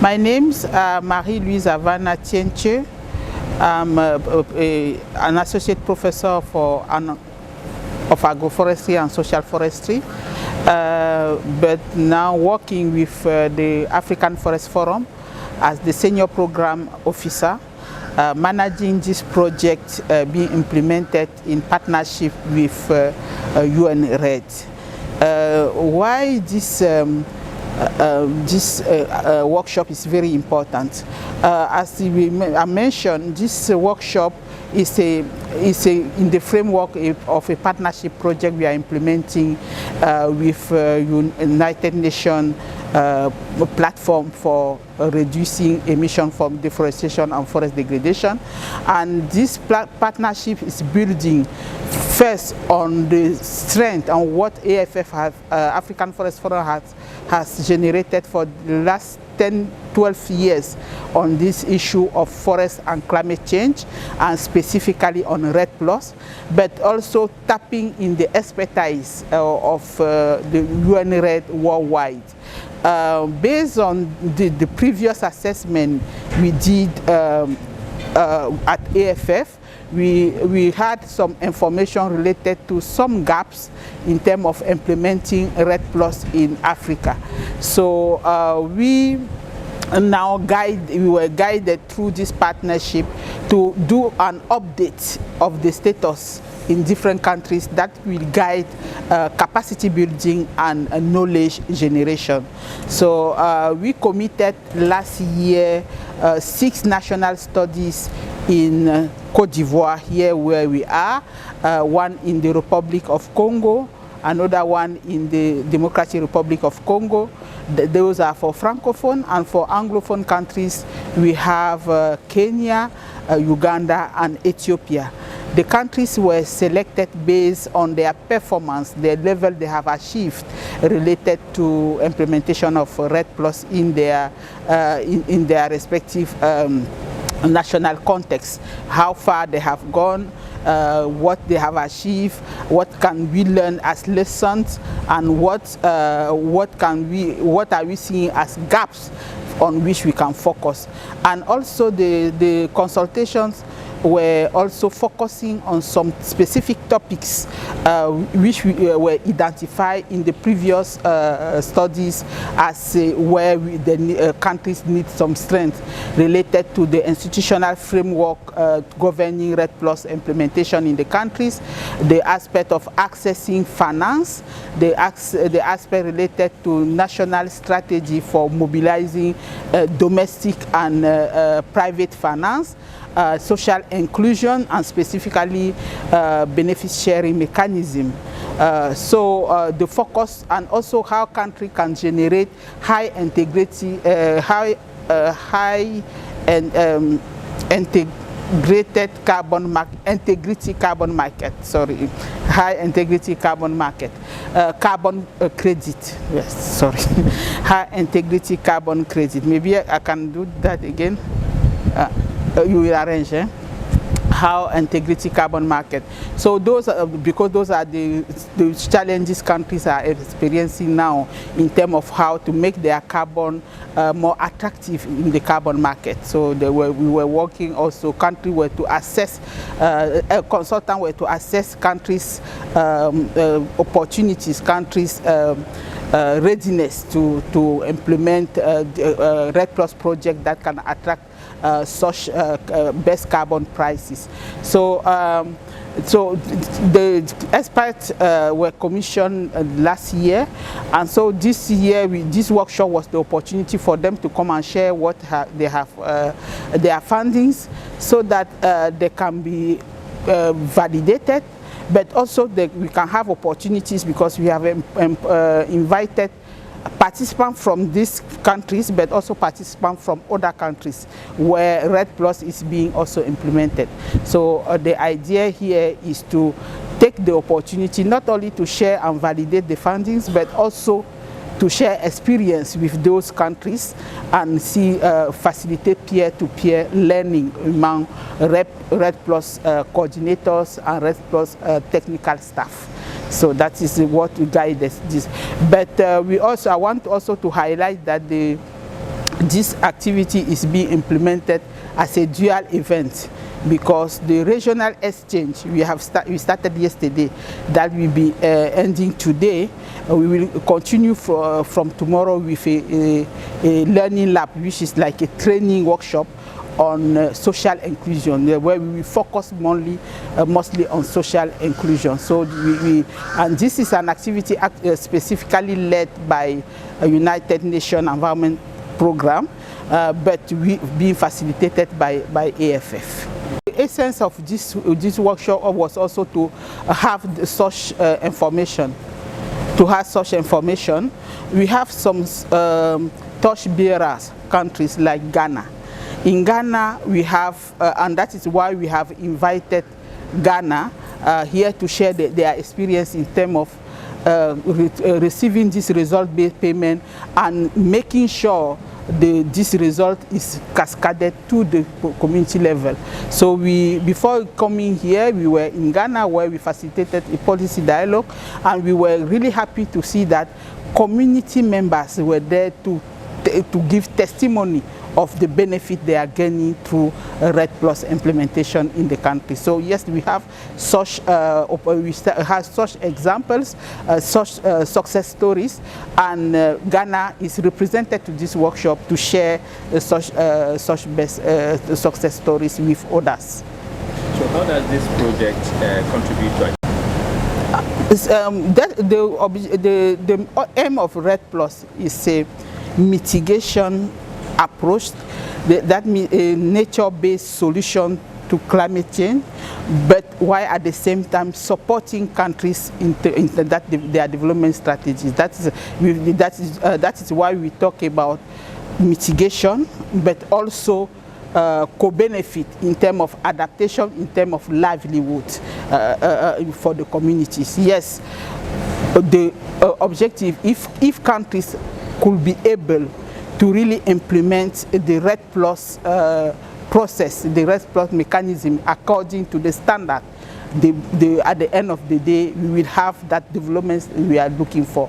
My name's Marie-Louise Havana Tienche. I'm an associate professor of agroforestry and social forestry, but now working with the African Forest Forum as the senior program officer, managing this project being implemented in partnership with UN RED. Why this workshop is very important. As I mentioned, this workshop is in the framework of a partnership project we are implementing with United Nations platform for reducing emission from deforestation and forest degradation. And this partnership is building first on the strength and what AFF African Forest Forum has generated for the last 10-12 years on this issue of forest and climate change, and specifically on REDD+, but also tapping in the expertise of the UN REDD worldwide. Based on the previous assessment we did at AFF, we had some information related to some gaps in terms of implementing REDD+ in Africa. So we were guided through this partnership to do an update of the status in different countries that will guide capacity building and knowledge generation. So we committed last year 6 national studies in Côte d'Ivoire, here where we are, one in the Republic of Congo, another one in the Democratic Republic of Congo. Those are for Francophone, and for Anglophone countries we have Kenya, Uganda and Ethiopia. The countries were selected based on their performance, the level they have achieved related to implementation of REDD+ in their respective national context, how far they have gone, what they have achieved, what can we learn as lessons, and what are we seeing as gaps on which we can focus. And also the consultations were also focusing on some specific topics which were identified in the previous studies as where the countries need some strength related to the institutional framework governing REDD+ implementation in the countries, the aspect of accessing finance, the aspect related to national strategy for mobilizing domestic and private finance, social inclusion, and specifically benefit sharing mechanism. So the focus, and also how country can generate high integrity, high integrated carbon market, high integrity carbon market, carbon credit. Yes, sorry, high integrity carbon credit. Maybe I can do that again. You will arrange how integrity carbon market. So those are, because those are the challenges countries are experiencing now in terms of how to make their carbon more attractive in the carbon market. So we were working also, countries were to assess, a consultant were to assess countries' opportunities, countries' readiness to implement REDD+ project that can attract such best carbon prices. So the experts were commissioned last year, and so this year this workshop was the opportunity for them to come and share what they have their findings, so that they can be validated, but also that we can have opportunities, because we have invited participants from these countries, but also participants from other countries where REDD+ is being also implemented. So the idea here is to take the opportunity not only to share and validate the findings, but also to share experience with those countries and see facilitate peer-to-peer learning among REDD+ coordinators and REDD+ technical staff. So that is what guides this. But I want also to highlight that the this activity is being implemented as a dual event, because the regional exchange we started yesterday, that will be ending today. We will continue from tomorrow with a learning lab, which is like a training workshop on social inclusion, where we will focus mostly on social inclusion. So and this is an activity specifically led by a United Nations Environment Program, but being facilitated by AFF. The essence of this workshop was also to have such information. To have such information, we have some torch bearers countries like Ghana. In Ghana, we have, and that is why we have invited Ghana here to share their experience in terms of receiving this result-based payment and making sure this result is cascaded to the community level. So before coming here, we were in Ghana, where we facilitated a policy dialogue, and we were really happy to see that community members were there to give testimony of the benefit they are gaining through RED Plus implementation in the country. So yes, we have such such examples, such success stories, and Ghana is represented to this workshop to share such best success stories with others. So how does this project contribute to the aim of RED Plus is a mitigation approach, that means a nature-based solution to climate change, but while at the same time supporting countries in their development strategies. That is why we talk about mitigation, but also co-benefit in terms of adaptation, in terms of livelihood for the communities. Yes, the objective, if countries could be able to really implement the RED Plus process, the RED Plus mechanism according to the standard, at the end of the day, we will have that development we are looking for.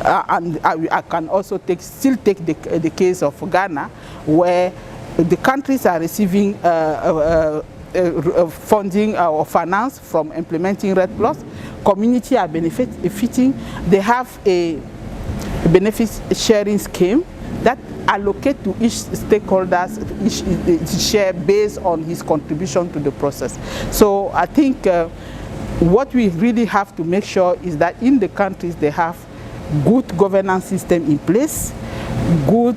And I can also still take the case of Ghana, where the countries are receiving funding or finance from implementing RED Plus. Community are benefiting. They have a benefit sharing scheme that allocate to each stakeholders each share based on his contribution to the process. So I think what we really have to make sure is that in the countries they have good governance system in place, good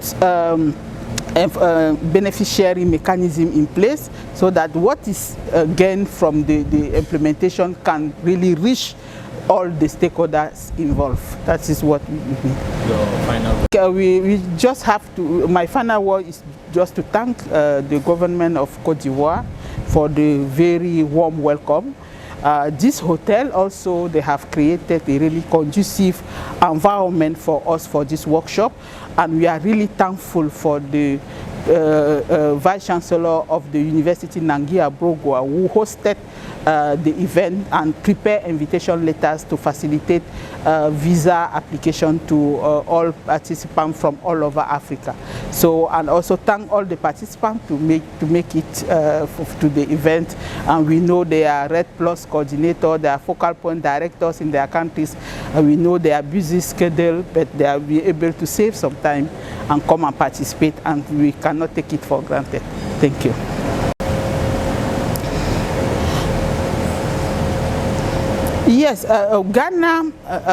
benefit sharing mechanism in place, so that what is gained from the implementation can really reach all the stakeholders involved. That is what we do. Your final we just have to, my final word is just to thank the government of Côte d'Ivoire for the very warm welcome. This hotel also, they have created a really conducive environment for us for this workshop, and we are really thankful for the Vice Chancellor of the University Nangia Brogwa, who hosted the event and prepared invitation letters to facilitate visa application to all participants from all over Africa. So, and also thank all the participants to make it to the event. And we know they are RED Plus coordinator, they are focal point directors in their countries, and we know they are busy schedule, but they are be able to save some time and come and participate, and we cannot take it for granted. Thank you. Yes, Ghana,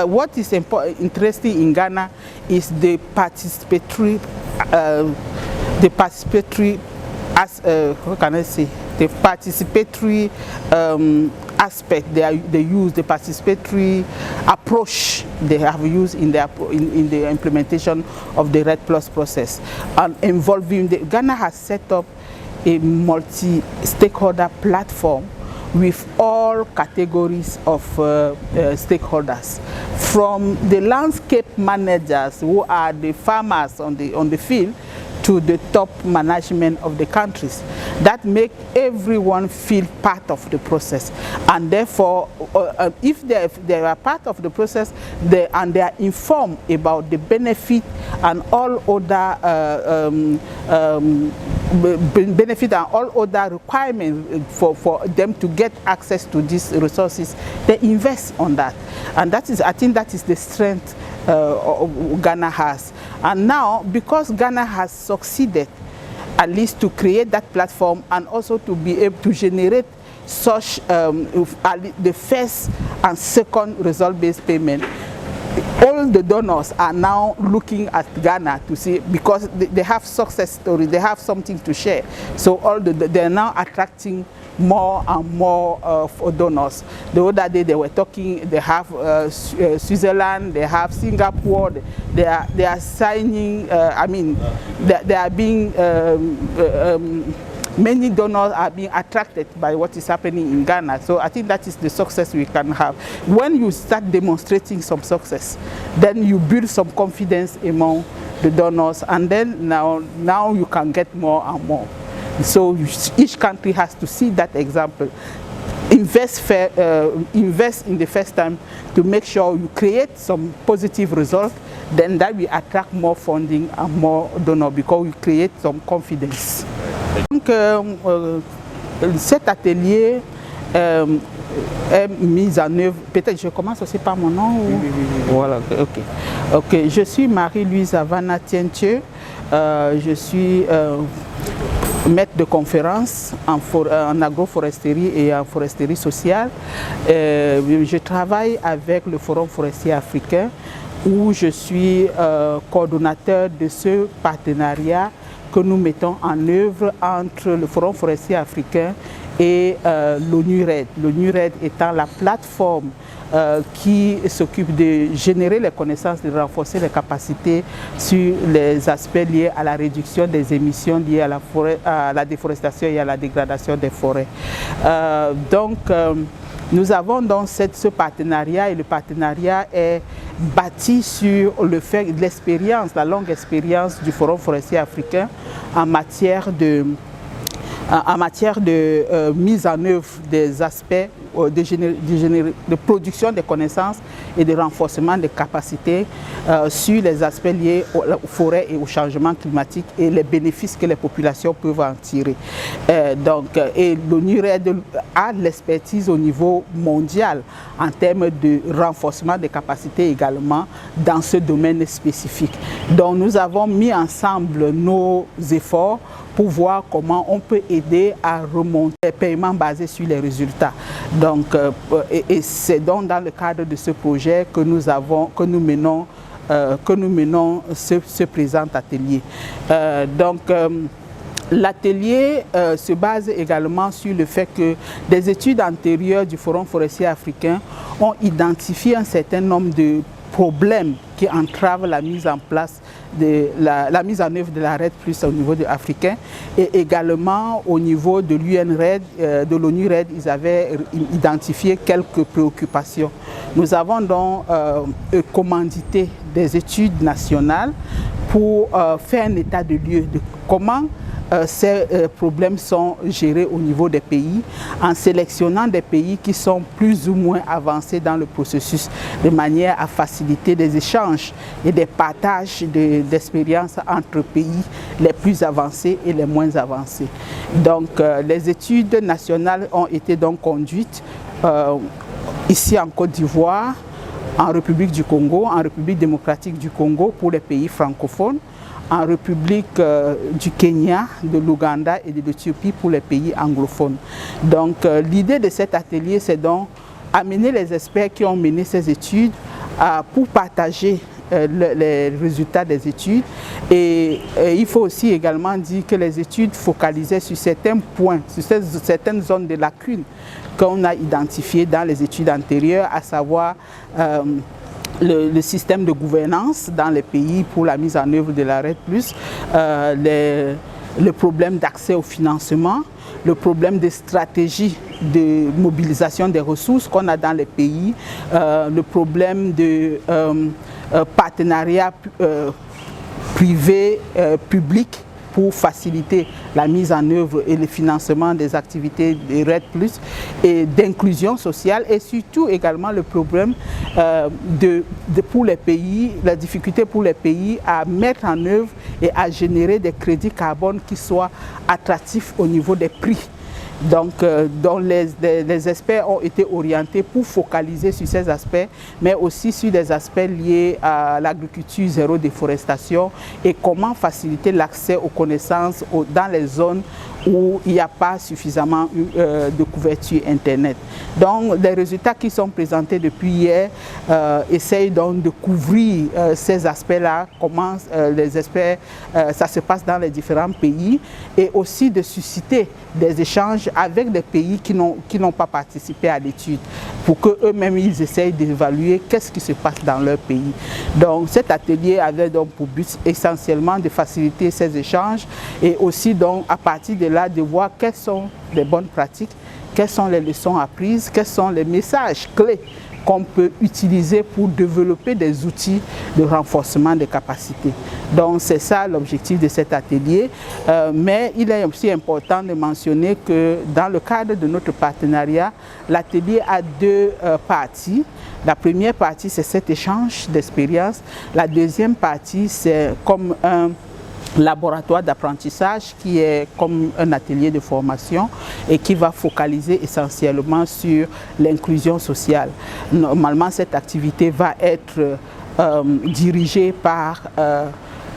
what is interesting in Ghana is the participatory, how can I say, the participatory aspect they use, the participatory approach they have used in the implementation of the RED Plus process, and involving Ghana has set up a multi-stakeholder platform with all categories of stakeholders, from the landscape managers, who are the farmers on the field, to the top management of the countries. That make everyone feel part of the process, and therefore if they are part of the process and they are informed about the benefit and all other benefit and all other requirements for them to get access to these resources, they invest on that. And that is, I think that is the strength Ghana has. And now, because Ghana has succeeded at least to create that platform and also to be able to generate such the first and second result-based payment, all the donors are now looking at Ghana to see, because they have success stories, they have something to share. So they are now attracting more and more donors. The other day they were talking, they have Switzerland, they have Singapore, they are signing, I mean, they are being, many donors are being attracted by what is happening in Ghana. So I think that is the success we can have. When you start demonstrating some success, then you build some confidence among the donors, and then now you can get more and more. So each country has to see that example. Invest in the first time to make sure you create some positive results, then that will attract more funding and more donors, because we create some confidence. Donc cet atelier est mis en œuvre, peut-être je commence aussi par mon nom. Oui. Voilà, ok. Je suis Marie-Louise Avana Tientieux, je suis maître de conférence en agroforesterie et en foresterie sociale. Je travaille avec le Forum forestier africain, où je suis coordonnateur de ce partenariat que nous mettons en œuvre entre le Forum forestier africain et l'ONU-RED. L'ONU-RED étant la plateforme qui s'occupe de générer les connaissances, de renforcer les capacités sur les aspects liés à la réduction des émissions liées à la déforestation et à la dégradation des forêts. Nous avons donc ce partenariat, et le partenariat est bâti sur le fait de l'expérience, la longue expérience du Forum forestier africain en matière de mise en œuvre des aspects de production des connaissances et de renforcement des capacités sur les aspects liés aux forêts et au changement climatique et les bénéfices que les populations peuvent en tirer. Et l'ONU-RED a l'expertise au niveau mondial en termes de renforcement des capacités également dans ce domaine spécifique. Donc nous avons mis ensemble nos efforts pour voir comment on peut aider à remonter les paiements basés sur les résultats. Donc, et c'est donc dans le cadre de ce projet que nous menons ce présent atelier. L'atelier se base également sur le fait que des études antérieures du Forum forestier africain ont identifié un certain nombre de problèmes qui entravent la mise en place de la mise en œuvre de la RED plus au niveau africain, et également au niveau de l'UNRED, de l'ONU-RED, ils avaient identifié quelques préoccupations. Nous avons donc commandité des études nationales pour faire un état de lieu de comment ces problèmes sont gérés au niveau des pays, en sélectionnant des pays qui sont plus ou moins avancés dans le processus, de manière à faciliter des échanges et des partages d'expériences entre pays les plus avancés et les moins avancés. Donc les études nationales ont été donc conduites ici en Côte d'Ivoire, en République du Congo, en République démocratique du Congo pour les pays francophones, en République du Kenya, de l'Ouganda et de l'Éthiopie pour les pays anglophones. Donc l'idée de cet atelier, c'est donc amener les experts qui ont mené ces études pour partager les résultats des études, et il faut aussi également dire que les études focalisaient sur certains points, sur certaines zones de lacunes qu'on a identifiées dans les études antérieures, à savoir le système de gouvernance dans les pays pour la mise en œuvre de la RED+, le problème d'accès au financement, le problème des stratégies de mobilisation des ressources qu'on a dans les pays, le problème de partenariat privé-public pour faciliter la mise en œuvre et le financement des activités de RED+, et d'inclusion sociale, et surtout également le problème pour les pays, la difficulté pour les pays à mettre en œuvre et à générer des crédits carbone qui soient attractifs au niveau des prix. Donc, dont les experts ont été orientés pour focaliser sur ces aspects, mais aussi sur des aspects liés à l'agriculture zéro déforestation et comment faciliter l'accès aux connaissances dans les zones où il n'y a pas suffisamment de couverture Internet. Donc, les résultats qui sont présentés depuis hier essayent donc de couvrir ces aspects-là, comment les experts, ça se passe dans les différents pays, et aussi de susciter des échanges avec des pays qui n'ont pas participé à l'étude, pour qu'eux-mêmes ils essayent d'évaluer qu'est-ce qui se passe dans leur pays. Donc cet atelier avait donc pour but essentiellement de faciliter ces échanges et aussi donc à partir de là de voir quelles sont les bonnes pratiques, quelles sont les leçons apprises, quels sont les messages clés qu'on peut utiliser pour développer des outils de renforcement des capacités. Donc c'est ça l'objectif de cet atelier, mais il est aussi important de mentionner que dans le cadre de notre partenariat, l'atelier a deux parties. La première partie, c'est cet échange d'expériences. La deuxième partie, c'est comme un laboratoire d'apprentissage qui est comme un atelier de formation et qui va focaliser essentiellement sur l'inclusion sociale. Normalement, cette activité va être dirigée par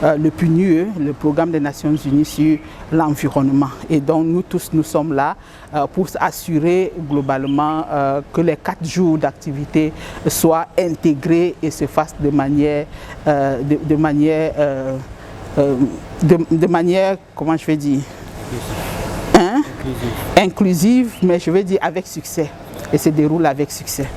le PNUE, le Programme des Nations Unies sur l'environnement. Et donc nous tous, nous sommes là pour assurer globalement que les 4 jours d'activité soient intégrés et se fassent de manière, comment je vais dire, inclusive, mais je vais dire avec succès, et se déroule avec succès.